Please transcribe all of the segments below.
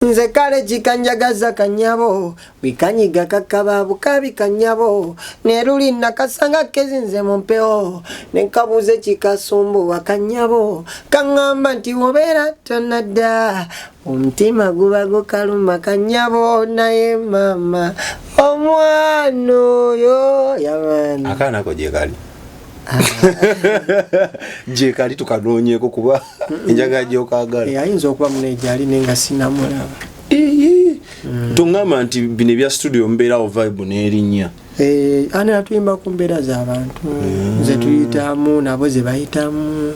nze kale jikanjagaza kanyabo wikanyiga kakaba bukabi kanyabo neruli nakasanga kezinze mumpeo nekabuze chikasumbu wakanyabo kangamba nti wobera tonada umutima guba gukaluma kanyabo naye mama omwano yo yamana akana ko jekali jekali tukanonyeko kuba enjaga jokagala ayinza okuba munejali nenga sinamulaba tungama nti bine bya studio mbera vibe nerinya ana atuyimba ku mbeera z'abantu nze tuyitamu nabo ze bayitamu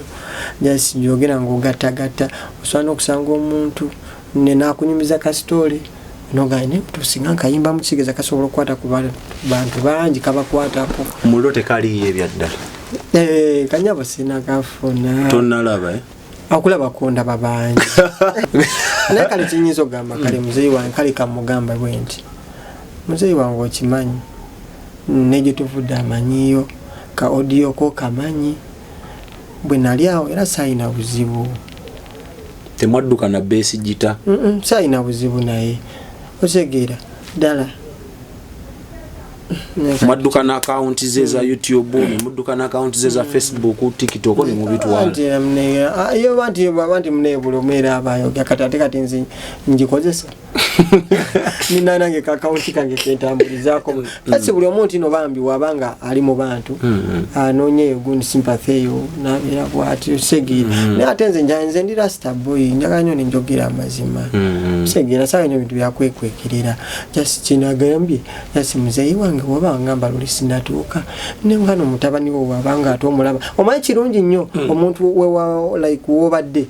just njogera ng'ogattagatta osobola n'okusanga omuntu nenakunyumiza ka story nogaine tusinga nkayimba mu kigeza kasobola okukwata ku bantu bangi kabakwatako muliro tekaliyo ebyaddala kanyabo sinakafuna tonnalaba akulaba konda babangi naye kale kinyinza okugamba kale muzeeyi wange kale kamugamba bwe nti muzeeyi wange okimanyi negye tuvudde amanyiyo ka audio ko kamanyi bwe nali awo era sayina buzibu temwadduka na base gita sayina buzibu naye osegeera ddala mwadduka na account ze za YouTube mudduka na account ze za Facebook TikTok ne mu bitwala yo banti mnebulo mera abayo gakatate kati nzi njikozesa nina nange ka account kange kentambulizako basi buli omuntu ino bambi wabanga ali mu bantu anonye gundi sympathy yo na era bwati segira ne atenze njanze ndi rasta boy nyaganyo ne njogera amazima segira saga nyo bintu byakwekwekerera just kinagambye yasi muzeyi wange woba ngamba luli sinatuuka ne ngano mutabani wo wabanga atomulaba omanyi kirungi nnyo omuntu wewa like wobadde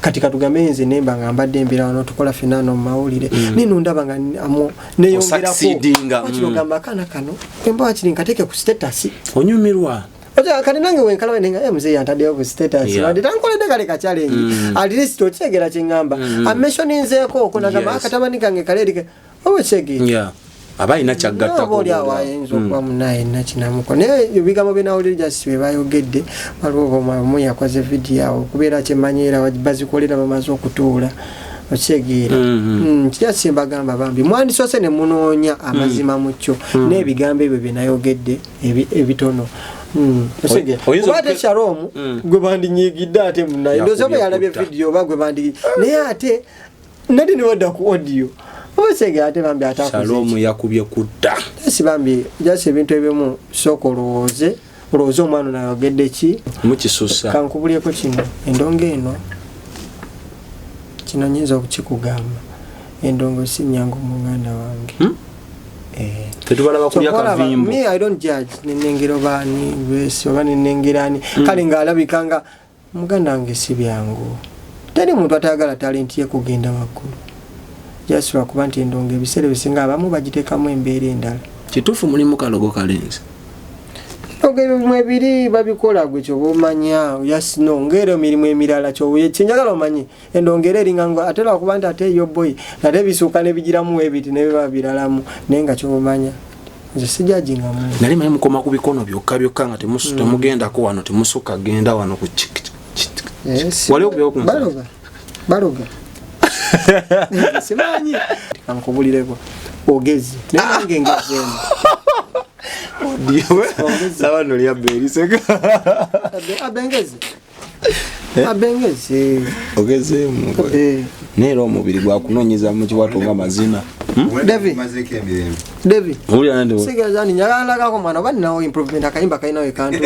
kati katugambenze nemba ngambadde embira wano tukola finano mawulire nino ndaba nga amo neyongerako wakirogamba kana kano emba wakiri nkateke ku status onyumirwa oja kati nange wenkalawe nenga muzeyi yantaddeyo ku status wadde tankolede kale ka challenge at least okyegera kingamba ameshoninzeeko okunagamba akatabani kange kalerike owekyegera abaina kyagatta ko boli awayenzo kwa munaye nakinamuko ne bigambo binawulira just bebayogedde baliwo mu yakoze video yawo kubeera kyemanyira bazikolera bamaze okutuula okyegera kyasimba gamba bambi mwandisose ne munoonya amazima mucyo n'ebigambo ebyo binayogedde ebitono Wate Sharomu gwe bandinyigidde ate munaye ndozo bwe yalabye video bagwe bandi naye ate nadi ne wadda ku audio obasege ate bambi atakuze Sharomu yakubye kutta esi bambi jase ebintu ebimu soko looze omwana nayogedde ki mukisusa kankubulyeko kino endongo eno kino nyinza okukikugamba endongo si nyangu muganda wange tetubala bakulya kavimbo me I don't judge nenengero bani wesi obani nenengirani kale ngaalabikanga muganda wange si byangu tali muntu atagala talent ye kugenda makulu just wakuba nti endongo ebiseera bisinga abamu bagiteekamu embeera endala kituufu mulimu kalogo kalenzi ogebimu ebiri babikola gwe kyobomanya yasino ngero emirimu emirala kyobuye kinjagala omanyi endongera eringa ngo atera okuba nti ate yo boy ate bisuuka nebigiramu ebiti nebiba biralamu naye nga kyobomanya nze sijajinga mu nali manyi mukoma ku bikono byokka nga temugendako wano temusuka genda wano ku wali okubyoku baloga simanyi kankubulireko ogezi nange ngezemu diwe sabano lya beriseka abengezi ogeze mu nero omubiri gwa kunonyeza mu kiwatunga mazina David uli anande sigazani nyagala kako mwana bani nawo improvement akayimba kaina we kantu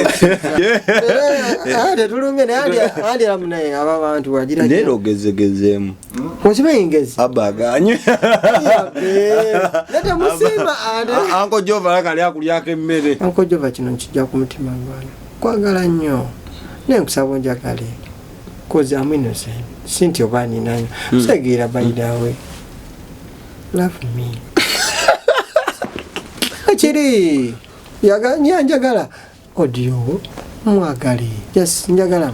ade tulumye ne andi amne aba bantu wagira nero ogezegezemu Kochimengezi abaganye leta musima ade anko Jova kali akulyake mmere anko Jova kino kijja ku mutima ngwana kwagala nnyo nenkusaba njagale cause I'm innocent sinti obani nanyo segira by the way love me achiri yaga nyanjagala audio mwagali just njagala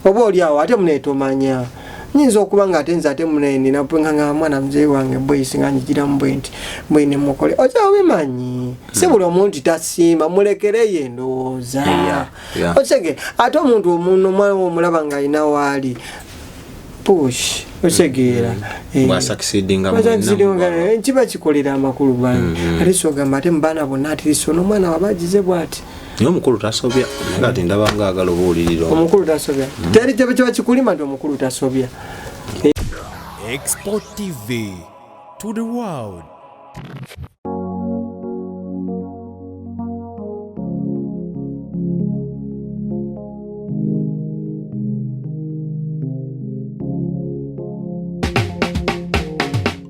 obo oli awo ate munetomanya nyinza okuba nga atenza ate munene napenganga mwana mzee wange boy singanyigira mbwenti mbwene mukole ocha obimanyi sebuli omuntu tasimba mulekereye endowooza ochege ate omuntu omuntu omwana omulaba nga ina wali push osegeera bwasaksidinga kiba kikolera amakulu bangi ate sogamba ate mubaana bonna atiriso n'omwana wabagize bwati niyo omukulu tasobya ngati ndaba ngaagala obuwuliriro omukulu tasobya teri kiba kikulima nti omukulu tasobya. Export TV to the world.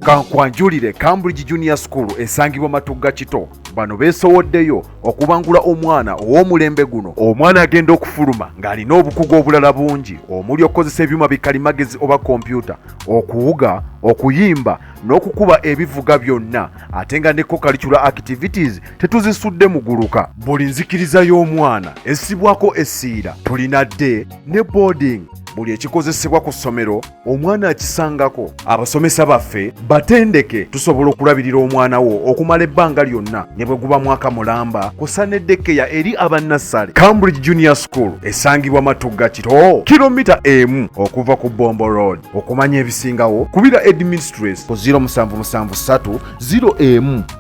Kankwanjulire Cambridge Junior School esangibwa Matugga Kito bano beesowoddeyo okubangula omwana ow'omulembe guno. Omwana agenda okufuluma ng'alina obukugu obulala bungi omuli okukozesa ebyuma bikalimagezi oba kompyuta, okuwuga, okuyimba n'okukuba ebivuga byonna, ate nga ne co-curricular activities tetuzisudde muguluka. Buli nzikiriza y'omwana essibwako essiira, tulina day ne boarding. Buli ekikozesebwa ku ssomero omwana akisangako. Abasomesa baffe batendeke tusobola okulabirira omwana wo okumala ebbanga lyonna ne bwe guba mwaka mulamba kusa neddekeya eri abannassale. Cambridge Junior School esangibwa Matugga Kito, kilomita emu okuva ku Bombo Road. Okumanya ebisingawo kubira administrator ku 0773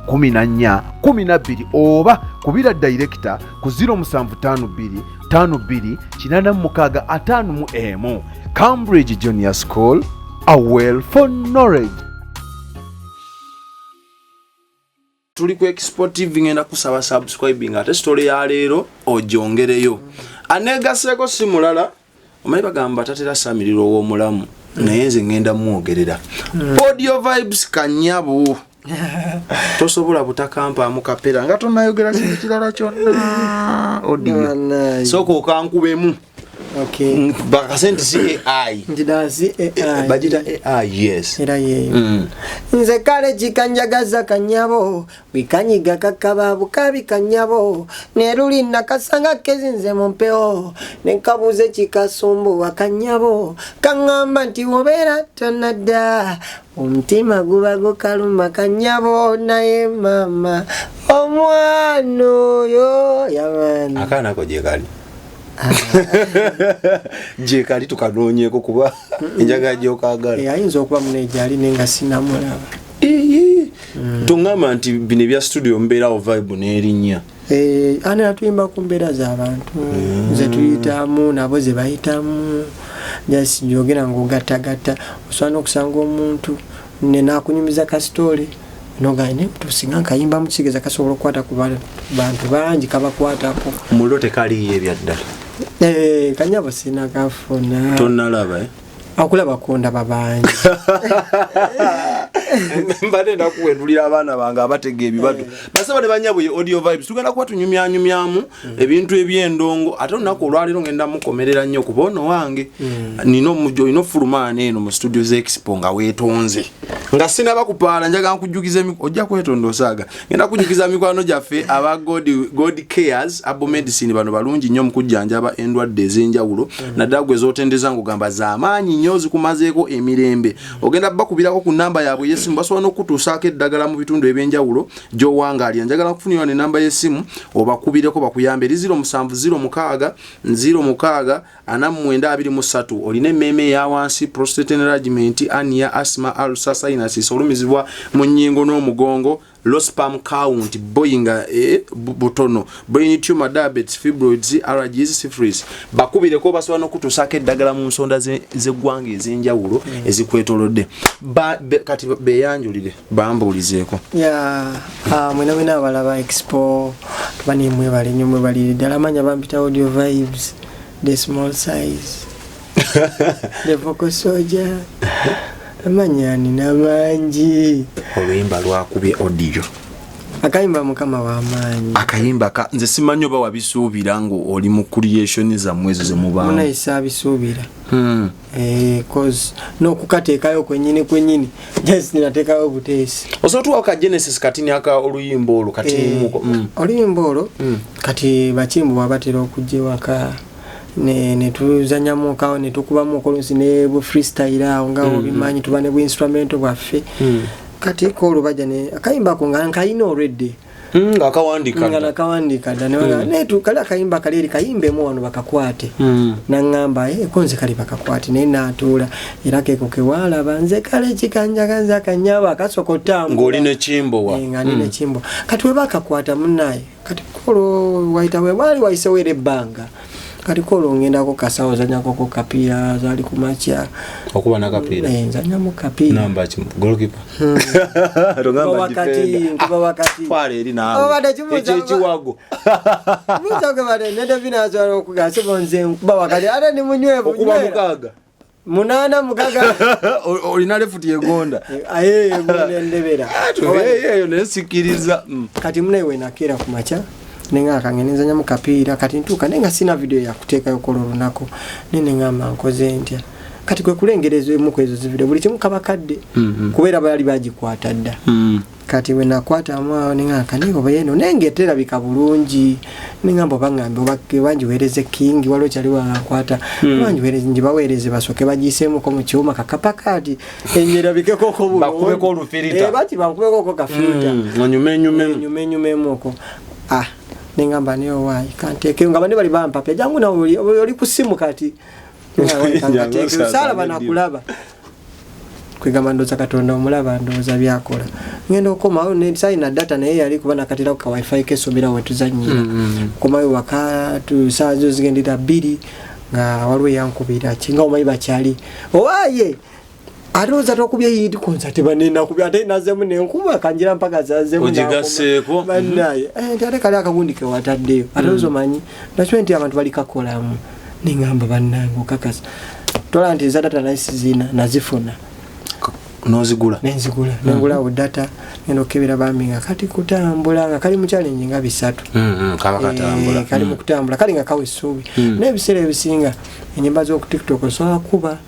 011412 oba kubira director ku 0752 52 Cambridge Junior School, a well for knowledge. Tuli ku Export TV ngenda kusaba subscribing ate story ya leero ojongereyo. Anegaseko si mulala omanyi bagamba tatera samiriro w'omulamu naye nze ngenda mwogerera. Audio Vibes Kanyabo tosobola butakampa mukapera nga tonayogera kintu kirala kyonna audio soko kankubemu. Okay. Bakasente si AI. Ndidazi AI. Bajita AI, yes. Era ye. Nze kale jikanjagaza Kanyabo, bikanyiga kakababu kabi Kanyabo, neruli nakasanga kezinze mumpeo, nekabuze chikasumbu wa Kanyabo, kangamba nti wobera tonada, omutima guba gukaluma Kanyabo naye mama, omwano yo yamani. Akana ko jekali. Je kali tukanoonyeko kuba enjaga gyokagala ayinza okuba munejali nenga sinamulaba tungamba nti bino bya studio mbeerawo vibe n'erinnya ani atuyimba ku mbeera z'abantu nze tuyitamu nabo ze bayitamu jasi njogera ng'ogattagatta osobola okusanga omuntu nenakunyumiza kasitole nogane tusinga nkayimba mukigeza kasobola okukwata ku bantu bangi kabakwatako muliro tekaliyo ebyaddala Kanyabo sina kafuna tonnalaba akulaba konda babanji mbade ndakuwendulira abaana bange abatega ebibatu basaba ne banyabo Audio Vibes tugenda kuba tunyumyanyumyamu ebintu ebyendongo ate olunaku olwaliro ngenda mukomerera nnyo kuba ono wange nino mujo ino fulumaana eno mu studio z'Expo nga weetonze nga sinaba kupaala njaga nkujjukiza ojja kwetonda osaaga ngenda kujjukiza mikwano gyaffe aba God Cares abo medicine bano balungi nnyo mu kujjanjaba endwadde ez'enjawulo naddala gwe zootendeza ngugamba z'amaanyi nnyo zikumazeeko emirembe ogenda bakubirako ku namba yaabwe y'essimu basobola n'okutuusaako eddagala mu bitundu eby'enjawulo gy'owangaalira njagala kufunira ne namba y'essimu obakubireko bakuyambe eri 0706 06 4923 olina emmeeme eya wansi prostate enlargement ania asthma ulcer sinuses olumizibwa mu nnyingo n'omugongo low sperm count boyinga butono brain tumor diabetes fibroids allergies syphilis bakubireko basobola n'okutuusaako eddagala mu nsonda z'eggwanga ez'enjawulo ezikwetolodde kati beyanjulire bambuulizeeko mwena abalaba Expo banimwe bali nnyo mwe bali ddala manya bampita Audio Vibes the small size the vocal soldier amanyani namanji oluyimba lwakubye audio akayimba mukama w'amaanyi akayimba nze simanyi oba wabisuubira ngo oli mu creation zammwe ezo zemubaamu munayisa abisuubira cause n'okukateekayo kwennyini just nateekayo obuteesi osobola ka Genesis kati nyaka oluyimba olwo kati oluyimba olwo kati bakimbu babatera okujja waka ne tuzanyamu kawo ne tukubamu okolusi ne bu freestyle awo nga obimanyi tuba ne bu instrument bwaffe kati ko olwo bajja ne akayimba ko nga nkayina already akawandika nga nakawandika dda ne tukala kayimba kaleri kayimbe mu wano bakakwate nangamba konze kali bakakwate ne natuula era keko kewala banze kale chikanja kanza kanyaba kasokota ngoli ne chimbo wa nga ne chimbo kati we bakakwata munnaye kati kolo waita we bali waise were banga kati kolo ngenda ko kasawo zanya ko kapira zali kumacha okuba na kapira zanya mu kapira namba chi goalkeeper rongamba wakati pale eri na echi wago mutaka bade nenda vina zaro kugase bonze kuba wakati ara ni munywevu okuba mukaga munana mukaga olinale futi yegonda ndebera eyo nesikiriza kati mnewe nakira kumacha nenga akangeneza nyamu kapira kati ntuka nenga sina video ya kuteka yokoloro nako nene ngama nkoze ntya kati kwe kulengerezwe mu kwezo video buli kimu kabakadde kubera bali bagikwata dda kati we nakwata amwa nenga kaniko bayeno nengetera bikabulungi nenga mbo bangambe banji wereze king walo chali wakwata banji wereze njibawereze basoke bagisemu ko mu cyuma kakapakati enyera bikeko ko bulungi bakubeko olufirita bati bakubeko ko kafirita nyume moko nengamba niyo wayi kanteke ngaba ne bali bampa pe jangu na oli kusimu kati kanteke sala bana kulaba kwigamba ndo zakatonda omulaba ndo za byakola ngendo koma ne sign data naye yali kubana katira ku wifi kesomera wetu zanyira koma yo wakatu sazo zigendira 2 nga walwe yankubira kinga omayi bachali owaye aroza tokubya yidi concert banena kubya ate nazemu ne nkuma kanjira mpaka zaze ujigaseko banaye ate kali akagundike wataddeyo arozo manyi nachwenti abantu bali kakolamu ningamba banango kakasa tola anti za data zina nazifuna nozigula nengula data ngeno kebera baminga kati kutambula nga kali mu challenge nga bisatu kaba katambula kali mu kutambula kali nga kawe subi nebisere bisinga enyimba zo ku TikTok so kuba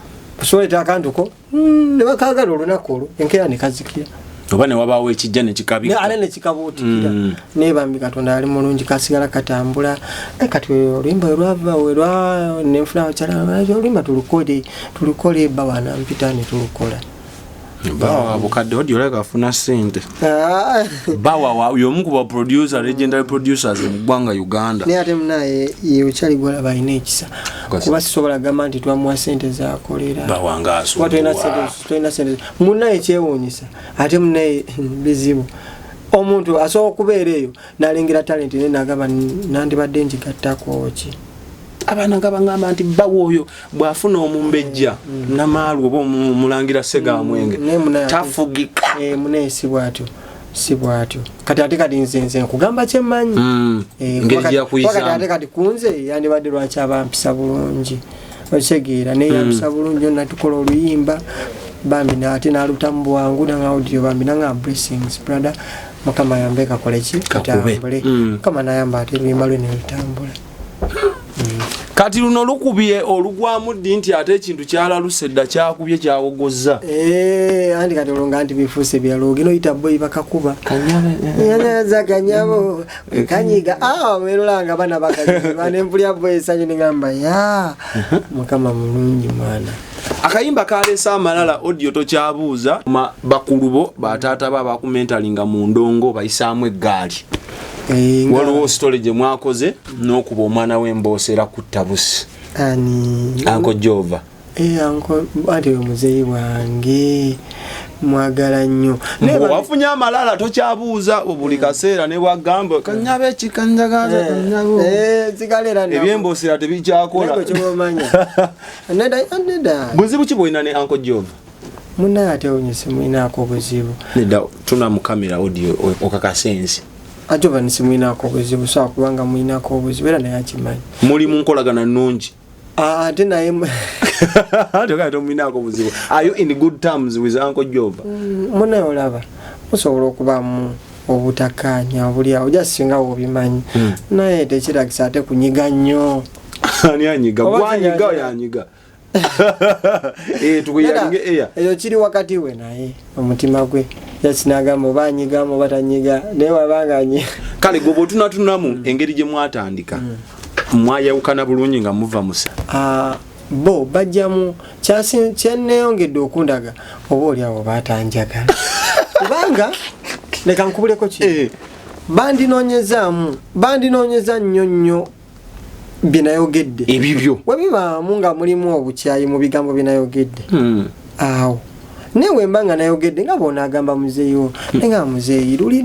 kusoleta akantu ko ne bakagala olunakolo enkera ne kazikira oba ne wabawo ekijja ne kikabika ne kikabutikira ne bambi katonda ali mulungi kasigala katambula kati olimba lwava ne mfuna chala olimba tulukole bawana mpitani tulukola bawa bukadde odi oleka afuna sente bawa yomuku ba producer legendary producers mu gwanga Uganda ne ate mnaye yochali gola bayine ekisa kuba sisobola gamba nti twamwa sente za kolera bawanga aso watu ina sente munaye kyewonyisa ate mnaye bizibu omuntu aso kubeereyo nalengira talent ne nagaba nandi badde njikattako ki abana ngabangamba nti bawoyo bwafuna omumbejja namaalwo obo mulangira sega mwenge tafugika munaye sibwatyo kati ate kati nzenze kugamba kyemanyi ngeri ya kuyisa ate kati kunze yandi badde lwaki abampisa bulungi okisegeera ne yampisa bulungi yonna tukola oluyimba bambi nate nalutambu wangu nanga audio bambi nanga blessings brother mukama yambe kakole ki katambule kama nayamba ate luyimba lwe nelutambula kati luno lukubye olugwamu ddi nti ate ekintu kyalalusedda kyakubye kyawogozza andi kati olonga nti bifuuse byalo gino yita boy bakakuba kanyabo kanyiga merulanga bana bakazi banempulya boy sanyu ningamba ya mukama mulungi mwana akayimba kalesa amalala audio tokyabuuza bakulubo batata baba bakumentalinga mu ndongo bayisamu eggaali waliwo storage mwakoze n'okuba omwana w'emboosera ku tabusi Uncle Jova Uncle ati muzeyi wange mwagala nnyo wafunye amalala tokyabuuza buli kaseera ne bwagamba kanyabe ekikanjagaza kanyabo zigalera ebyemboosera tebikyakola neda buzibu ki bwolina ne Uncle Jova muna ate onyese mwinako obuzibu neda tuna mu kamera audio okakasensi Ajova nisimuinako obuzibu so kubanga muinako obuzibu era naye akimanyi muli mu nkolagana nnungi ate naye tokato muinako obuzibu are you in good terms with Uncle Jova munaye olaba musobola okubamu obutakanya buli awo jasinga obimanyi naye tekiragisa ate kunyiga nnyo ani anyiga gwanyiga yanyiga tukuyalinge eyo kiri wakati we naye omutima gwe yasinagamo banyigamu batanyiga naye wabanganye kale gobo tunatunamu engeri gye mwatandika mwayawukana bulungi nga muva musa bo bajjamu kyeneyongedde okundaga oba oli awo batanjagala kubanga leka nkubuleko ki bandinoonyeza nnyo binayogedde ebibyo webibaamu nga mulimu obukyayi mu bigambo binayogedde awo newe mbanga nayogedde nga bona agamba muzeeyo nga muzeeyi luli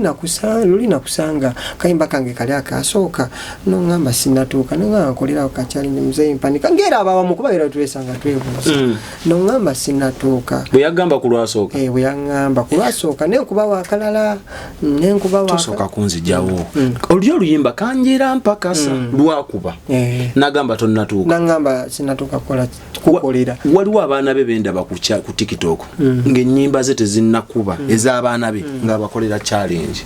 nakusanga kayimba kange kali akasooka no ngamba sinatuuka no ngamba nkolerawo kakyalindi muzeeyi mpanika ngera abawa mukuba era twesanga twebuuza no ngamba sinatuuka bwe yagamba ku lwasooka bwe yagamba ku lwasooka naye kuba wakalala nenkuba tosooka kunzijawo oli oluyimba kanjera mpakasa lwakuba nagamba tonnatuuka nagamba sinatuuka kukolera waliwo abaana be bendaba ku TikTok ng'ennyimba ze tezinnakuba ez'abaana be ng'abakolera challenge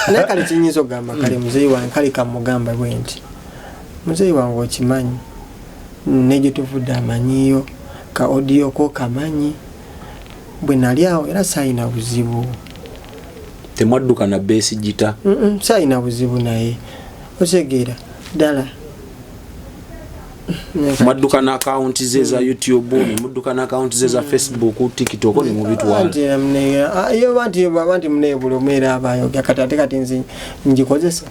naye kale kinyinza okugamba kale muzeeyi wange kale kamugamba bwe nti muzeeyi wange okimanyi negye tuvudde amanyiyo ka audio ko kamanyi bwe nali awo era saayina buzibu temwadduka na beesi gita saayina buzibu naye otegeera ddala mwadduka na account ze za YouTube mudduka na account ze za Facebook TikTok ne mu bitwala banti mneebula omera abayo kati nzi njikozesa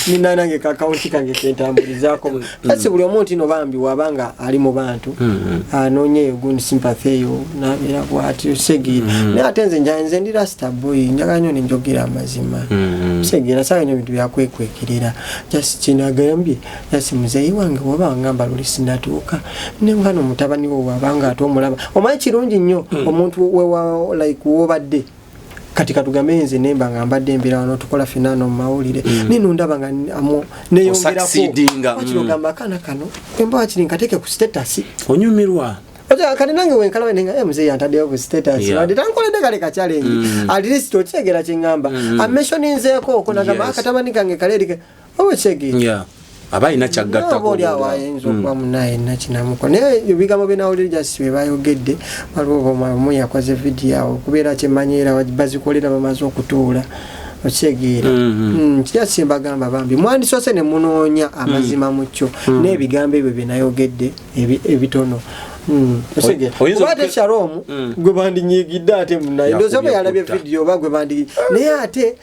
nina nange ka account kange kentambulizaako kasi buli omuntu no bambi wabanga ali mu bantu anoonye good sympathy yo nabeera bw'atyo segira naye ate nze ndi rasta boy njagala nnyo nenjogera amazima segira sawa nnyo bintu byakwekwekerera just kinagambye just muzeeyi wange woba ngamba luli sinatuuka nengano mutabani wo wabanga atomulaba omanyi kirungi nnyo omuntu wewa like wobadde kati katugambe nze nemba nga mbadde embeera wano tukola finano mu mawulire nino ndaba nga neyongerako wakirogamba akaana kano emba wakiri nkateke ku status onyumirwa kati nange wenkalaba nenga muzeeyi antaddeyo ku status wadde tankoledde kale ka challenge at least okyegera kyengamba ameshoninzeeko okunagamba akatabani kange kalerike owekyegera abaina kyagatta ko bya wayenzo kwa munaye nakinamuko naye ebigambo binawulira just we bayogedde waliwo mu yakoze video yawo kubeera kyemanyira bazikolera bamaze okutuula okyegeera kyasimba gamba bambi mwandisose ne munoonya amazima mu kyo n'ebigambo ebyo binayogedde ebitono Obate Shalom gwe bandinyigidde ate munaye ndozo bwe yalabye video bagwe bandi naye ate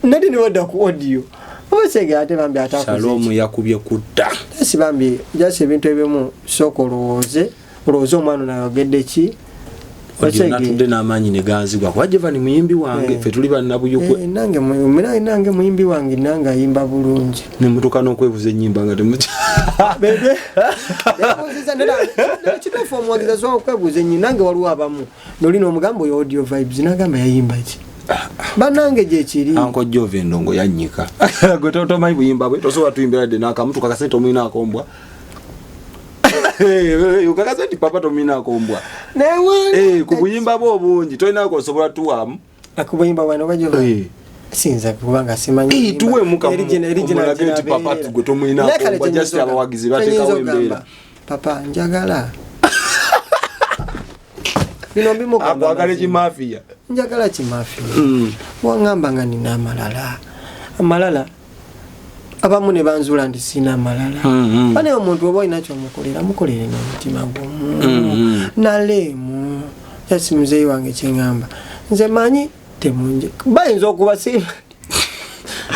nadi ni wadda ku audio osege ate bambi atakuze Shalom yakubye kutta esi bambi jase ebintu ebimu soko looze omwana nayogedde ki natudde n'amaanyi ne ganzigwa kwajeva ni muyimbi wange ffe tuli bannabuyukwe nange muyimbi wange nange ayimba bulungi nemutuka n'okwebuza ennyimba nga temuti bebe kituufu omuwagiza sobola okwebuuza ennyimba nange waliwo abamu nolina omugambo oyo audio vibes nagamba yayimba ki banange gyekiri anko Jove Ndongo yannyika gwe tomanyi buyimba bwe tosobola tuyimbira dde n'akamutu kakasente omulina akombwa ukakasenti papa tomina akombwa ku buyimba bwo obungi tolina kosobola tuwamu akubuyimba bwano bajova sinza kubanga simanyi tuwe mukamulagenti papa gwe tomulina akombwa just abawagizi batekawo embeera papa njagala bino mbimugamba akwagala kimafiya njagala kimafiya wangamba nga nina amalala abamu ne banzula nti sina amalala bane omuntu oba olina kyomukolera mukolere n'omutima gumu naleemu yasi muzeeyi wange kyeŋŋamba nze manyi temunje bayinza okuba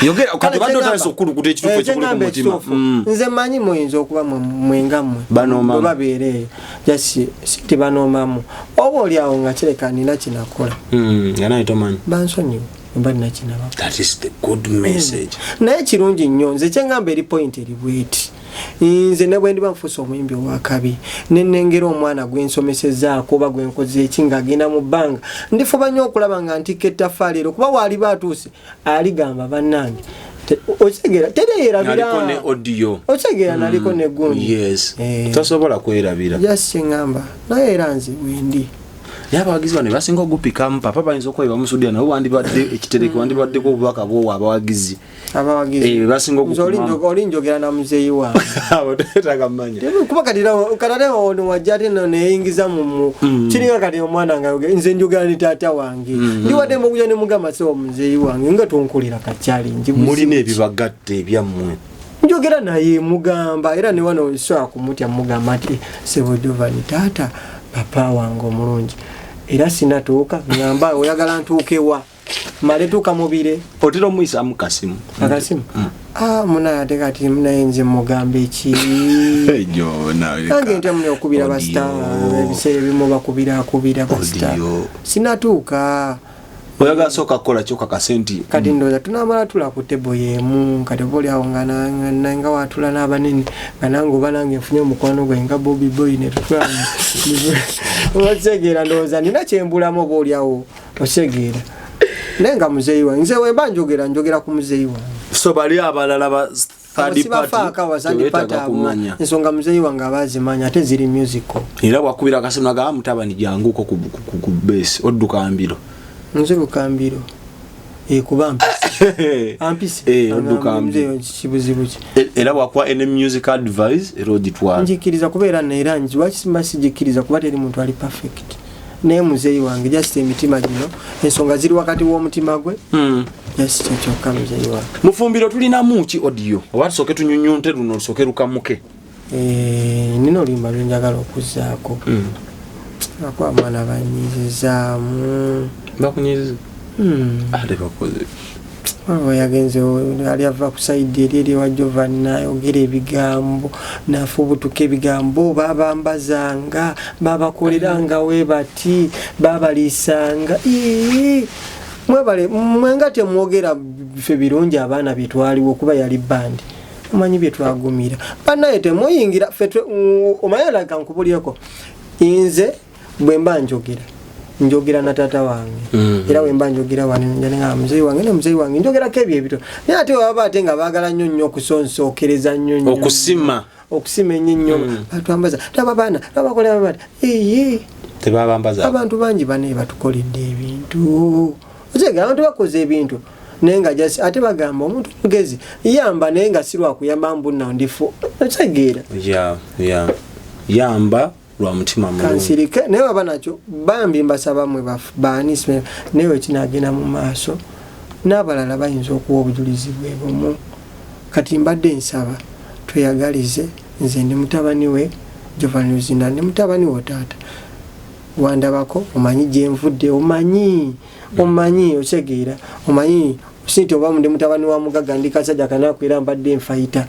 yogera kati badotasa okulukuta ekituufu ekikulu ku mutima nze manyi muyinza okuba mwengammwe bwe babeereeyo jasi siti banoomamu oba oli awo nga kireka nina kinakola nga naye tomanyi bansonyiwe that is the good message naye kirungi nnyo nze kyeŋŋamba eri point eri bweti nze ne bwe ndiba nfuusa omuyimbi owakabi nenengera omwana gwensomesezzaako oba gwenkoze eki ng'agenda mu bbanga ndifuba nnyo okulaba nga ntikka ettafaali ero kuba waaliba atuuse aligamba bannange okitegeera tereyerabira okitegeera naliko negundi tosobola kwerabira just kyeŋŋamba naye era nze wendi yabawagizi bano basinga ogupikamu papa bayinza okweba musudia nawe wandibadde ekitereke wandibaddeko obubaka bwowo abawagizi basinga olinjogera na muzeeyi wange kuba katate ono wajja ate neyingiza mu kiringa kati omwana nga nze njogera ni taata wange ndiwadde mbukuja ne mugamba sewo muzeeyi wange nga tonkulira kacyalingi mulina ebibagatte ebyammwe njogera naye mugamba era ne wano sobola kumutya mugamba nti sebo Jovani taata papa wange omulungi era sinatuuka ngamba oyagala ntuukewa maletuka mubire otera omuyisa mu kasimu akasimu muna ate kati munayenze mugambe ki nange nti mune okubira basita ebiseera ebimu bakubira basita sinatuuka oyagala sooka kukola kyoka kasenti kati ndowooza tunamala tula ku tebo yeemu kati oba oliawo nga watula n'abanene nga nange oba nange nfunye omukwano gwe nga Bobby Boy ne tutula osegeera ndowooza nina kyembulamu oba oliawo osegeera naye nga muzeeyi wange nze wemba njogera ku muzeeyi wange so bali abalala ba third party ensonga muzeeyi wange abazimanya ate ziri musical era bwakubira akasimu naga mutabani janguko ku base odduka mbiro nze lukambiro kuba ampisi odduka mbiro kibuzibu ki era bwakuwa ene music advice era ogitwala njikiriza kubeera neera nji wakisimba sijikiriza kuba teri muntu ali perfect naye muzeeyi wange just emitima gino ensonga ziri wakati w'omutima gwe just kyokka muzeeyi wange mufumbiro tulinamu ki audio oba tusooke tunyunyunte luno lusooke lukamuke nina oluyimba lwenjagala okuzzaako ako amwana banyizizaamu bakunyiziza ate bakoze yagenze ali ava ku saidi eri ewa Jovan nayogera ebigambo nafubutuka ebigambo babambazanga babakoleranga we bati babalisanga mwebale mwenga temwogera ffe birungi abaana byetwaliwo kuba yali bandi omanyi byetwagumira banaye temuyingira ffe omayalaga nkubulyeko inze bwemba njogera na tata wange era wemba njogera wanenga muzeeyi wange ne muzeeyi wange njogerako ebyo ebito naye ate baba ate nga baagala nnyo okusonsookereza nnyo okusima ennyo batwambaza tababaana tabakolera bati tebabambaza abantu bangi bane batukoledde ebintu ozega abantu bakoze ebintu naye nga jasi ate bagamba omuntu mugezi yamba naye nga si lwakuyamba mbunna ndifu otegeera yamba lwa mutima mulungi kansirike naye waba nakyo bambi mbasaba mwe baanisme naye kinagenda mu maaso n'abalala bayinza okuwa obujulizi bwebumu kati mbadde nsaba tweyagalize nze ndi mutabani we Jovan Luzinda ndi mutabani we taata wandabako omanyi gyenvudde omanyi otegeera omanyi sinti oba ndi mutabani wa mugaga ndi kasajja kanakwera mbadde nfayita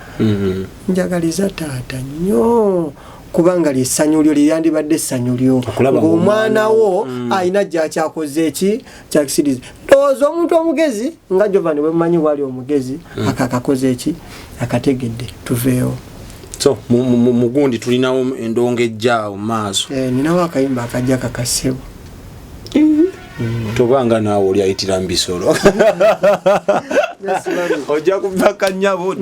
njagaliza taata nnyo kubanga lisanyu lyo lyandibadde essanyu lyo ng'omwana wo ayina gyakyakoze eki kyakisiriza ndowooza omuntu omugezi nga Jovan bwe mumanyi bwali omugezi akakakoze eki akategedde tuveewo so mugundi tulinawo endongo ejjaawo mu maaso ninawo akayimba akajja kakasebo tobanga naawe oli ayitira mbisolo ojja kubaka nnyabo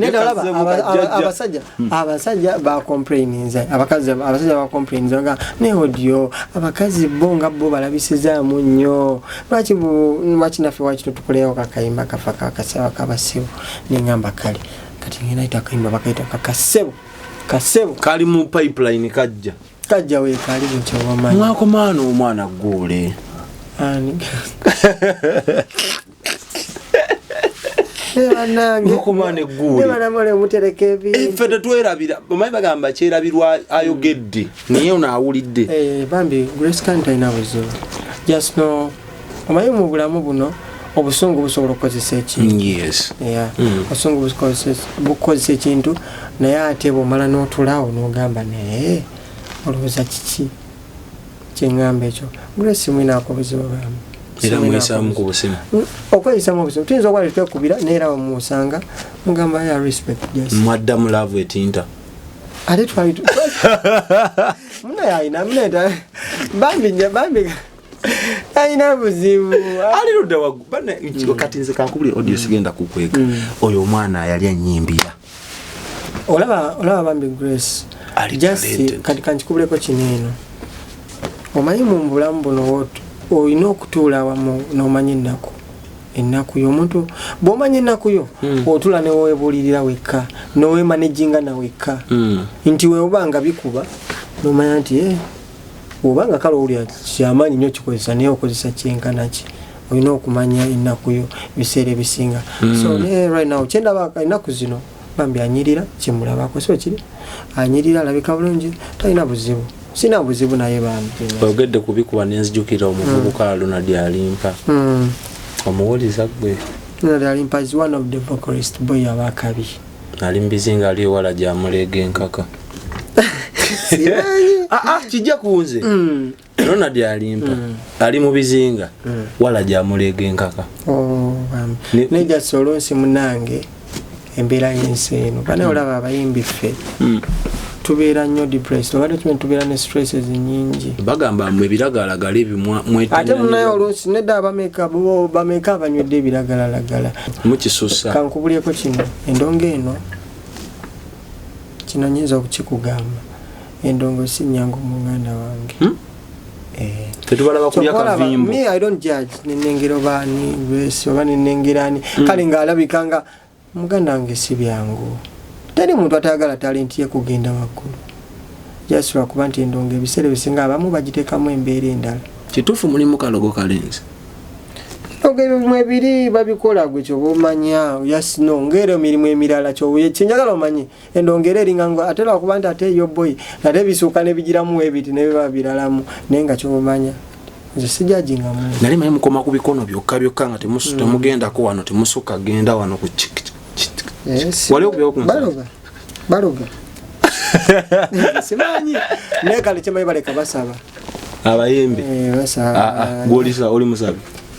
abasajja bacomplaininze abasajja bacomplaininze nga ne audio abakazi bo nga bo balabisizaamu nnyo lwaki naffe wakito tukolewo kakayimba kafa kakasebo kabasebo nengamba kale kati ngenaita akayimba bakaita kakasebo kali mu pipeline kajja weekali bukyobamanyi mwakomaana omwana gule mukumane guleffe tetwerabira omanyi bagamba kyerabirwa ayogedde naye onaawulidde bambi Grace Kant alina buzibu just no omanyi mu bulamu buno obusungu busobola okukozesa ekintu obusungu bukozesa ekintu naye ate bwomala n'otulawo n'ogamba naye olowooza kiki kyeŋŋamba ekyo Grace mwinaako obuzibu bwamu era mwesamu ku busimu okweyisamu obusimu tuyinza okuba tetwekubira naye era bamusanga mugamba ya respect mwadda mu laavu etinta ate twali munaye ayina muneta bambi ayina buzibu ali ludda bane kati nze kankubulire audio sigenda kukweka oyo omwana yali annyimbira olaba bambi Grace just kati kankikubuleko kineeno omanyi mu bulamu buno olina okutuula awamu n'omanyi ennaku y'omuntu bw'omanyi ennaku yo otula neweebuulirira wekka noweemanaginga nawekka nti weobanga bikuba n'omanya nti obanga kale owulira kyamaanyi nnyo kikozesa naye okozesa kyenkanaki olina okumanya ennaku yo ebiseera ebisinga so ne right now kyendaba ennaku zino bambi anyirira kimulabako so kiri anyirira alabika bulungi talina buzibu sina buzibu naye bambi oyogedde kubikuba nenzijukira omuvubuka Ronald alimpa omuwuliza gwe Nalimpa is one of the vocalist boy abakabi. ali mbizinga ali wala jamulege nkaka kijja kuunze Ronald alimpa ali mu bizinga wala jamulege nkaka neja solonsi munange embeera y'ensi eno bana olaba abayimbi ffe tubeera nnyo depressed obadde tubeera ne stresses nyingi bagamba mwe biragalalagala ebimwe ate munaye olunsi nedda abameka abanywedde ebiragalalagala mukisusa kankubulyeko kino endongo eno kino nyinza okukikugamba endongo si nnyangu muganda wange tetubalaba kulya kavimbo me I don't judge nenengero bani bese oba nenengerani kale ngaalabika nga muganda wange si byangu teri muntu atayagala talenti ye kugenda waggulu just lwakuba nti endongo ebiseera bisinga abamu bagiteekamu embeera endala kituufu mulimu kalogo kalenzi ebyo ebiri babikola gwe kyobumanya yasino ngero emirimu emirala kyenjagala omanyi endongera eringa ngo ate lwakuba nti ate yo boy nate bisuuka nebigiramu ebiti nebiba biralamu naye nga kyobumanya nze sijajingamu nali maye mukoma ku bikono byokka nga temugendako wano temusuka genda wano ku wali okubyoku baloga simanyi naye kale kyemaye baleka basaba abayimbi basaba gwolisa oli musabi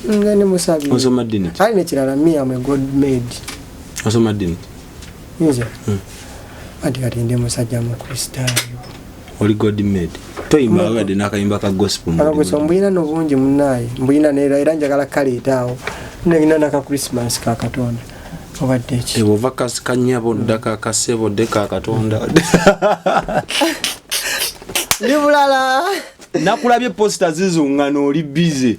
ngani musabi osoma dini ali nekirala me am a god made osoma dini nze kati ndi musajja mu kristaayo oli god made toyimba wade nakayimba ka gospel mbuyina n'obungi munnaye mbuyina era njagala kaleetaawo nengina naka Christmas ka Katonda obadde ki ebo vakas kanyabo ndaka kasebo deka Katonda ni bulala nakulabye poster zizungano oli busy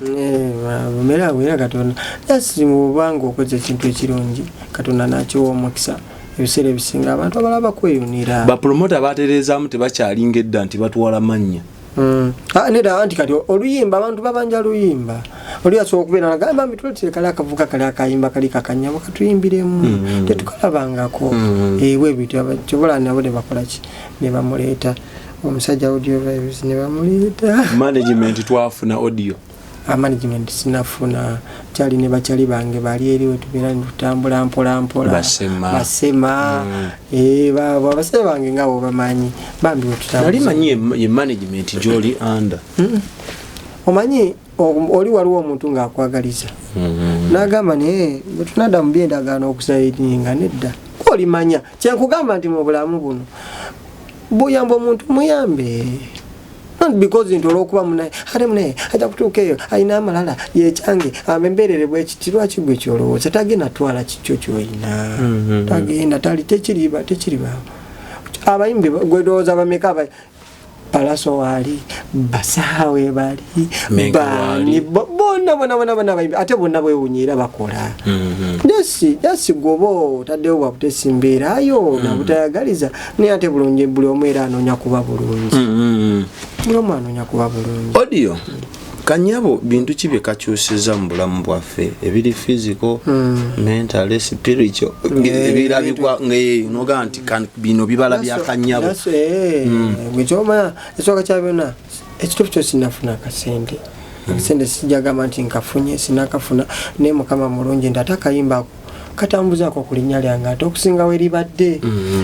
mera Katonda yasi mubanga okoze ekintu ekirungi Katonda nakyo omukisa ebiseera ebisinga abantu abalaba kweyunira ba promoter baterezaamu tebakyalinga edda nti batwala mannya neda anti kati oluyimba abantu babanja luyimba oli asobola okubeera nagamba mitulete kali akavuka kali akayimba kali kakanyabo katuyimbiremu tetukalabangako ewe ebintu kyobola nabo ne bakola ki ne bamuleeta omusajja audio vibes ne bamuleeta management twafuna audio management sinafuna kyali ne bakyali bange bali eriwe tubeera tutambula mpola basema abasebe bange ngabo bamanyi bambi tutambula nali manyi ye management joli under omanyi oli waliwo omuntu ng'akwagaliza n'agamba naye bwe tunadda mu byendagaano okusayidinga nedda kolimanya kyenkugamba nti mu bulamu buno buyamba omuntu muyambe not because nti olw'okuba munaye ate munaye ajja kutuuka eyo alina amalala yekyange embeerere bwekiti lwaki gwe kyolowooza tagenda twala kikyo kyolina tagenda tali tekiribaawo abayimbi gwe ndowooza bameka Palaso wali basaawe bali bani bona bayimbi ate bonna bwewunyira bakola jasi gobo taddewo bwabutesimbeerayo nabutayagaliza naye ate bulungi buli omu era anoonya kuba bulungi buli omu anoonya kuba bulungi audio kanyabo bintu ki bye kakyusiza mu bulamu bwaffe ebiri physical mental spiritual ebirabikwa noga nti bino bibala bya kanyabo gwekyoma ekyoka kya byonna ekituufu kyo sinafuna akasente akasente sijagamba nti nkafunye sinakafuna naye mukama mulungi nti ate akayimba katambuzaako ku linnya lyange ate okusingawo eribadde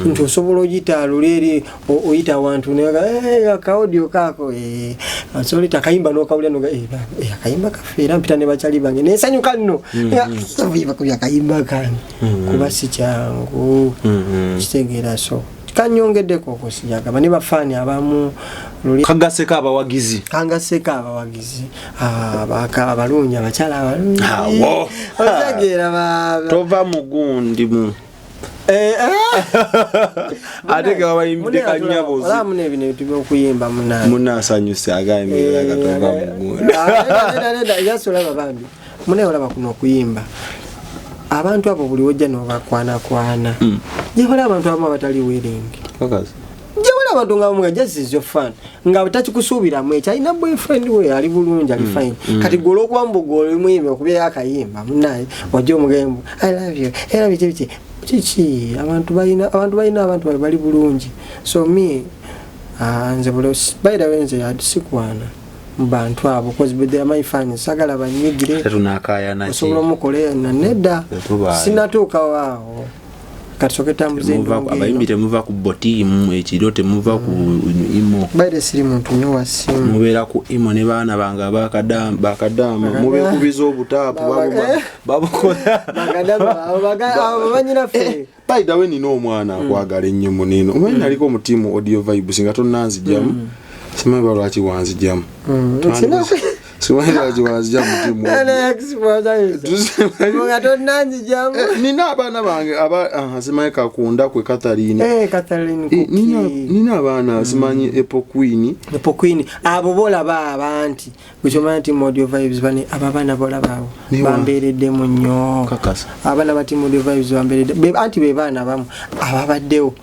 nti osobola oyita luleeri oyita awantu akaudio kaako asobola akayimba n'okawulira noga akayimba kaffe era mpita ne bakyali bange nensanyuka nno bakubya akayimba kange kuba si kyangu kitegeera so kanyongeddeko okusijagamba ne bafaani abamu kagaseko abawagizi abalungi abakyala abalungi otegeera tova mugundi mu ate nga bayimbide kanyabozi olamu nebino ebintu byokuyimba munasanyuse agayemerera gatova mugundi yasolaba bambi munaye olaba kuno okuyimba abantu abo buli wojja nobakwanakwana jehola abantu abamu abatali weeringi jehola abantu nga bamuga just is your fun nga takikusuubiramu ekyo alina boyfriend we ali bulungi ali fine kati gwe olwokuba mbuga olimuyimbi okubyayo akayimba munaye wajja omugembu I love you era biki kiki abantu balina abantu bali bulungi so me nze bulo by the way nze sikwana mu bantu abo cause they are my fans sagala banyigire tunakaya na osobola mukole na nedda sinatuuka waawo katoke tambuze ndongo abayimbire muva ku botimu ekiro temuva ku imo baide siri muntu nyowa simu mubera ku imo ne baana banga bakadama mube kubiza obutapu babukola bakadama banyina fe baida we nino omwana akwagala ennyo munino omanyi aliko omutimu audio vibe singa tonanzi jamu simanyi balwaki wanzi jamu simanyi balwaki wanzi jamu mutimu nina abaana bange simanyi kakunda kwe Catherine nina abaana simanyi Apple Queen abo bolaba abantu kuchomanyi team audio vibes bane abaana bolaba abo bambereddemu nnyo kakasa abaana ba team audio vibes bamberedde anti be baana bamu ababaddewo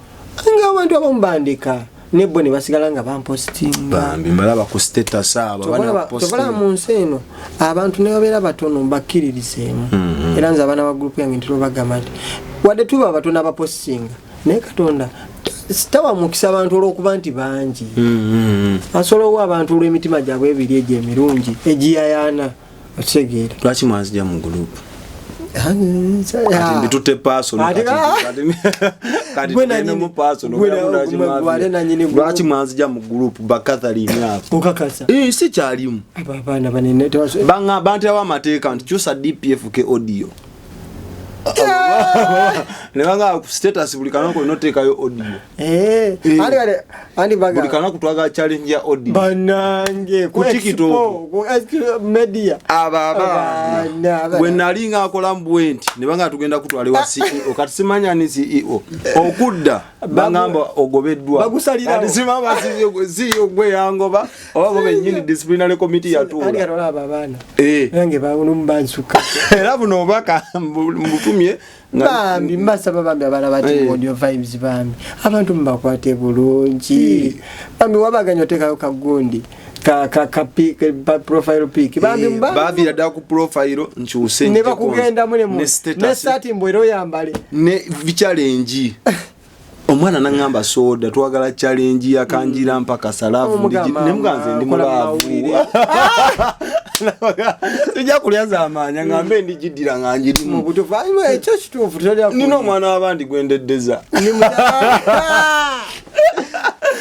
nga abantu abamubandika nebo ne basigala nga bampostinga bambi malaba ku status aba bana posting tovala mu nseno abantu ne babera batono bakiririseemu era nza abana ba group yange ntiro bagamba nti wadde tuba batono abapostinga naye Katonda sitawa mukisa abantu olw'okuba nti bangi asolowo abantu olw'emitima gyabwe ebiri egy'emirungi egiyayana otegeera lwaki mwanzija mu group kati mbitute paso kati nene mu paso lwaki mwanzija mu group ba Catherine hapo ukakasa si kyalimu abana banene banga bantu abamateeka nti kyusa DPFK audio nebanga status buli kanako inoteekayo audio andi baga buli kanako twaga challenge ya audio banange ku TikTok media ababa we nalinga akola mbwenti nebanga tugenda kutwalewa CEO kati simanya ni CEO okudda bangamba ogobeddwa bagusalira kati simama CEO gwe yangoba oba benyini disciplinary committee yatuula andi katola abana nange banumbansuka era buno obaka mbutumye bambi mbasaba bambi abana bati audio vibes bambi abantu mbakwate bulungi bambi wabaganya otekayo kagundi ka profile pic bambi babira da ku profile nchuse ne bakugenda mune mu ne sati mbwero yambale ne challenge omwana nangamba soda twagala challenge yakanjira mpaka salafu ne mganze ndi mulavu sijja kulyaza amanya ngambe ndijidira nganjiri mu butufa ekyo kituufu tutadya nino mwana wabandi gwendeddeza ni mutaka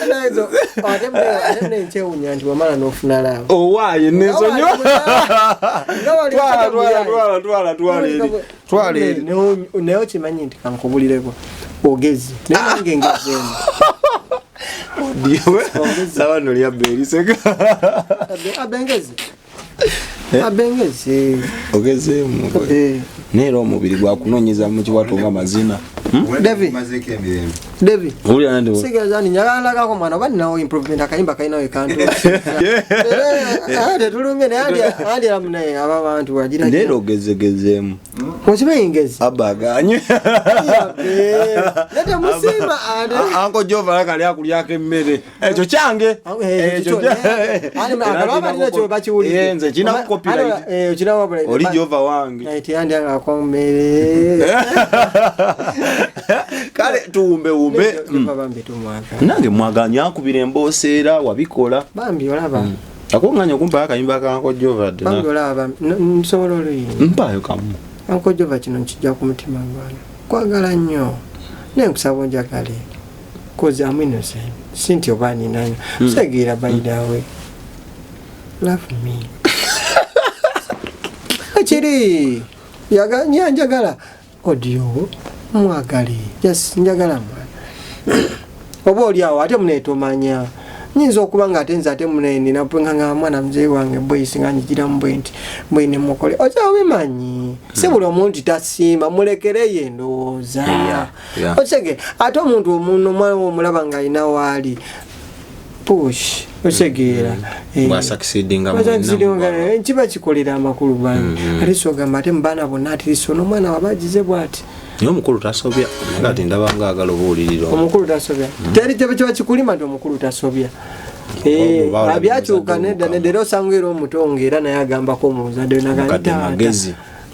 nazo atembe ncheunya ndi wamala nofuna lawo owaye nezonyo twala neyo kimanyi nti kankubulireko ogezi nange ngezemu diwe sabano lya beri seka abengezi abengezi ogezemu nero omubiri gwa kunonyeza mu kiwatunga mazina David uli anande sigazani nyala kako mwana bani nawo improvement akayimba kaina we kantu ade tulunge ne andi amne aba bantu wagira nero ogezegezemu kochibe ingezi abaganye leta musima ade anko Jova akali akulyake mmere ekyo kyange ekyo andi akalaba ndina cyo bachiuli yenze kina copyright kina wabula oli Jova wange ati andi akakomere kale tuumbe bambi tumwaka nange mwaganya akubira emboseera wabikola bambi olaba akonganya kumpa akayimba kanko Jova de bambi olaba nsobola oli mpayo kamu anko Jova kino nkijja ku mutima gwange kwagala nnyo nenkusaba onjakale kozi amwinose sinti obani nanyo segira baidawe love me achiri njagala audio mwagali yes njagala mwana obo oli awo ate munetomanya nyinza okuba nga ate nze ate munene napwenganga mwana mzee wange boyisi nga nyigira mbwenti mbwene mukole oza obimanyi si buli omuntu tasimba mulekereyo endowooza osege ate omuntu omuno omwana omulaba nga alina waali push osegeera kiba kikolera amakulu bange ate sogamba ate mubaana bonna atiriso n'omwana wabagize bwati niyo omukulu tasobya ngati ndabanga agala obuuliriro omukulu tasobya teri kiba kikulima nti omukulu tasobya abyakyuka nedda osangwera omutongo era naye agambako omuzadde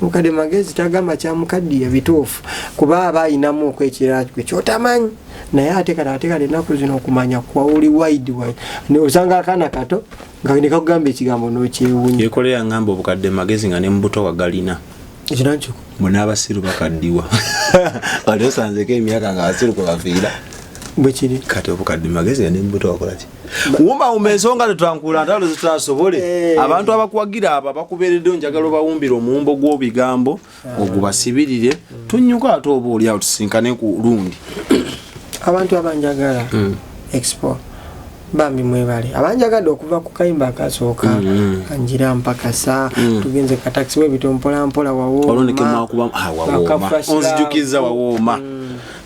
mukadde magezi tagamba kyamukaddiya bituufu kuba aba ayinamu okwekirala kyotamanyi naye ate kale ennaku zino okumanya kwawuli wide osanga akaana kato nga nikagamba ekigambo n'okyewunya yekolera ngamba obukadde magezi nga ne mbuto wagalina ekinankiko muna abasiru bakaddiwa wali osanzeko emyaka nga abasiru kwe bafiira bwe kiri kati obukadde magezi nga ne mbuto wakola ki wumba ensonga tetwankula ntalo zitulasobole abantu abakuwagira abo bakubeereddeyo njagala obawumbira omuwumbo gw'obigambo ogubasibirire tunnyuka ate oba oli awo tusinkane ku lundi abantu abanjagala expo bambi mwebale abanjagadde okuva ku kayimba akasooka kanjira mpakasa tugenze kataxi webito mpolampola wawooma onzijukiza wawooma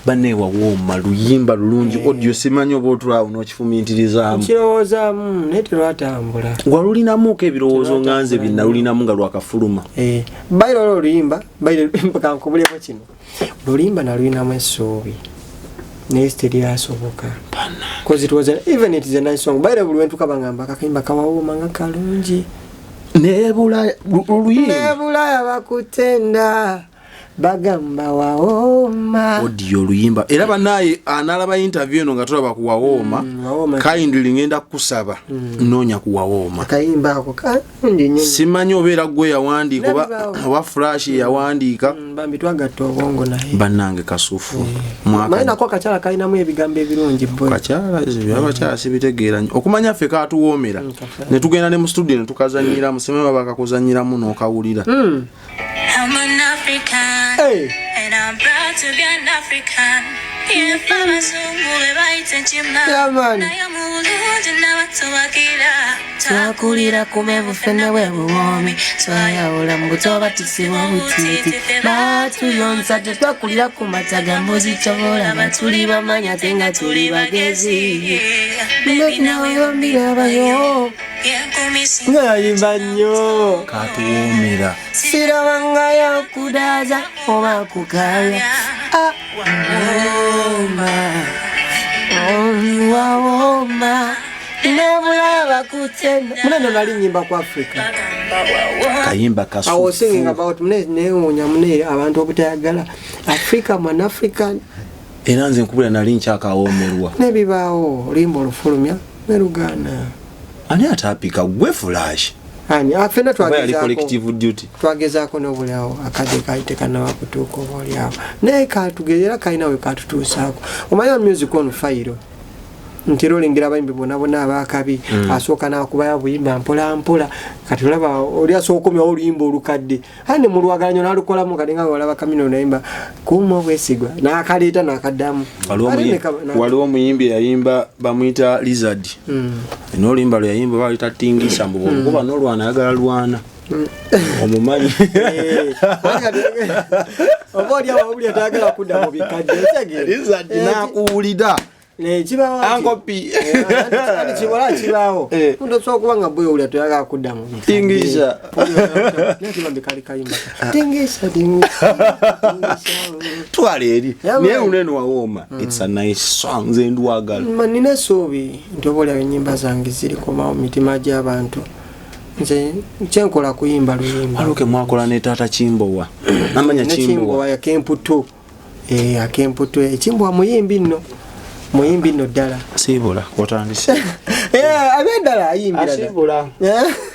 banne wawooma luyimba lulungi audio simanyi oba otulawo n'okifumiitirizaamu kirowoozaamu naye terwatambula gwalulinamuko ebirowoozo nga nze binnalulinamu nga lwakafuluma baire olwo oluyimba baire kankubuleko kino oluyimba nalulinamu essuubi naye teryasoboka because it was even it is a nice song baire buli wentuka bangamba akakayimba kawawooma nga kalungi nebulaya bakutenda bagamba wawooma odiyo oluyimba era banaye analaba interview eno nga tulaba ku wawooma kindly ngenda kukusaba noonya ku wawooma akayimba ako kalungi nnyo simanyi obeera gwe yawandiika oba flash yawandiika bambi twagatta obwongo naye bannange kasufu manyi nako akakyala kalinamu ebigambo ebirungi kakyala abakyala sibitegeera okumanya ffe katuwoomera ne tugenda ne mu studio ne tukazanyiramu semema bakakuzanyiramu n'okawulira I'm an African, hey. And I'm proud to be an African. If I'm a Zungu, yeah, man. Twakulira kumevu fene wewe womi twayaola mbuto batisiwa butiti batuyonsa tetwakulira ku mataga mbuzi kyobola batuli bamanya tenga tuli bagezi nawe yombira bayo ngayimba nnyo katuwoomera sirabanga yakudaza oba kukaya wawooma nebulaya bakutenda munene nali nyimba ku Africa kayimba I was singing about newonya mune abantu obutayagala Africa man African era nze nkubula nali nkyakawoomerwa nebibaawo limbo olufulumya nerugana ani atapika gwe flash ani afena twagezaako n'obulyawo akade kaite kanawa kutuuka obaolyawo naye katugera kalinawe katutuusaako omanya music on fire nti rolingira abayimbi bonna abakabi asooka n'akubayo buyimba mpola mpola kati olaba oli asookomyawo oluyimba olukadde ane mu lwagalanya n'alukolamu kati nga olaba kamino nayimba kuuma obwesigwa n'akaleeta n'akaddamu waliwo omuyimbi yayimba bamuyita lizard n'oluyimba lwe yayimba balita tingisa mbubo kuba n'olwana ayagala lwana omumanyi oba oli awabuli atayagala kudda mu bikadde lizard n'akuwulira ankopi kibola kibaawo muntu osobola okuba nga bwe uli atoyagala kudda mu tingisha twala eri naye unene wawooma it's a nice song nze ndwagala nina essuubi nti oba olyawo ennyimba zange zirikomawo mu mitima gy'abantu nze kyenkola kuyimba luyimba aluke mwakola ne taata Kimbowa namanya Kimbowa yakemputu akemputu Kimbowa muyimbi nno muyimbi no ddala sibula kwotandise abendala ayimbira sibula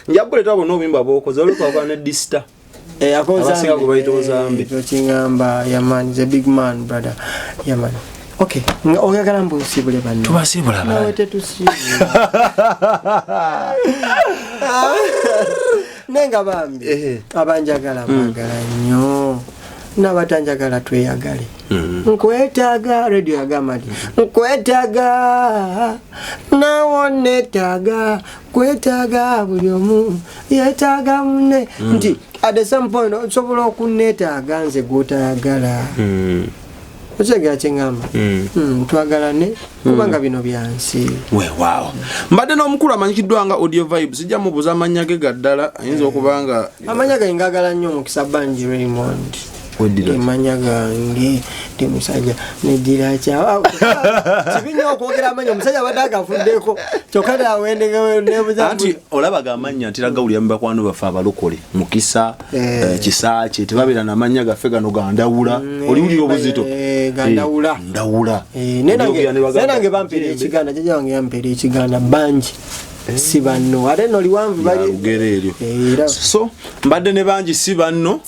njagule twabo n'obuyimba bwokoze olukwa ne dista abasinga kubaito zambi kingamba yaman is a big man brother yaman okay oyagala mbu sibule banne tubasibula nawe tetusibula nenga bambi abanjagala bagala nnyo n'abatanjagala tweyagale nkwetaaga radio yagamadi nkwetaaga nawo neetaaga kwetaaga buli omu yeetaaga munne nti at the some point osobola okuneetaaga nze gw'otayagala okyegera kyeŋŋamba twagalane kubanga bino byansi weewaawo mbadde n'omukulu amanyikiddwa nga audio vibe sijja mubuuza amannya ge gaddala ayinza okuba nga amannya ge ngagala nnyo omukisa bangi Raymond emanya gange ndi musajja nedira kyawa kibinya okwogera amanya omusajja abadde agafuddeko kyokka nawendege nebuza anti olabaga amanya ntiragawulira mubakwano baffe abalokole mukisa kisaaki tebabeera namanya gaffe gano gandawula oliwulira obuzito ndawula nenange bampera ekiganda jjajja wange yampera ekiganda bangi si banno ate no liwanvu bali lugero eryo era so mbadde ne bangi si banno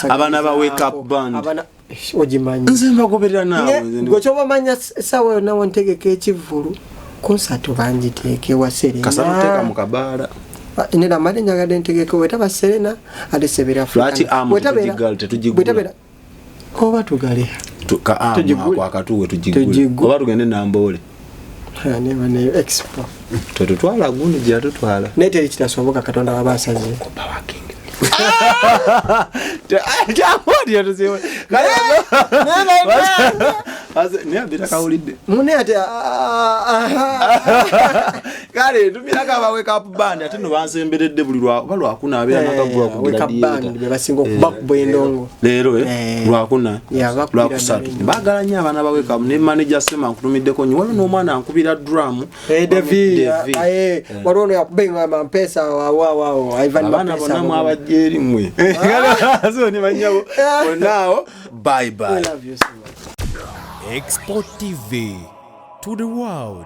abaana ba wake up band ogimanyi nze mbagoberera naawe gokyobamanya sawa nawo ntegeka ekivulu konsatu bangiteeke wa Serena kasamuteeka mu kabaala nera mali nyagadde ntegeke wetaba Serena ate sebera lwaki amu tetugigula oba tugale akatuwe tugigula oba tugende Namboole neba ne expo tetutwala gundi gye yatutwala naye teri kitasoboka Katonda wabasaze mune ate kale tumira ka wake up band ate no bansemberedde buli lwakuna abeera nakagula kugira band basinga okuba kubwendongo leero lwakuna lwakusatu bagala nnyo abaana ba wake up ne manager sema nkutumiddeko nnyo waliwo n'omwana ankubira drum David waliwo no yakubenga mampesa wawawo Ivan abaana bonna mwabajja eri mmwe so ni banyabo now bye bye. I love you so much. Export TV to the world.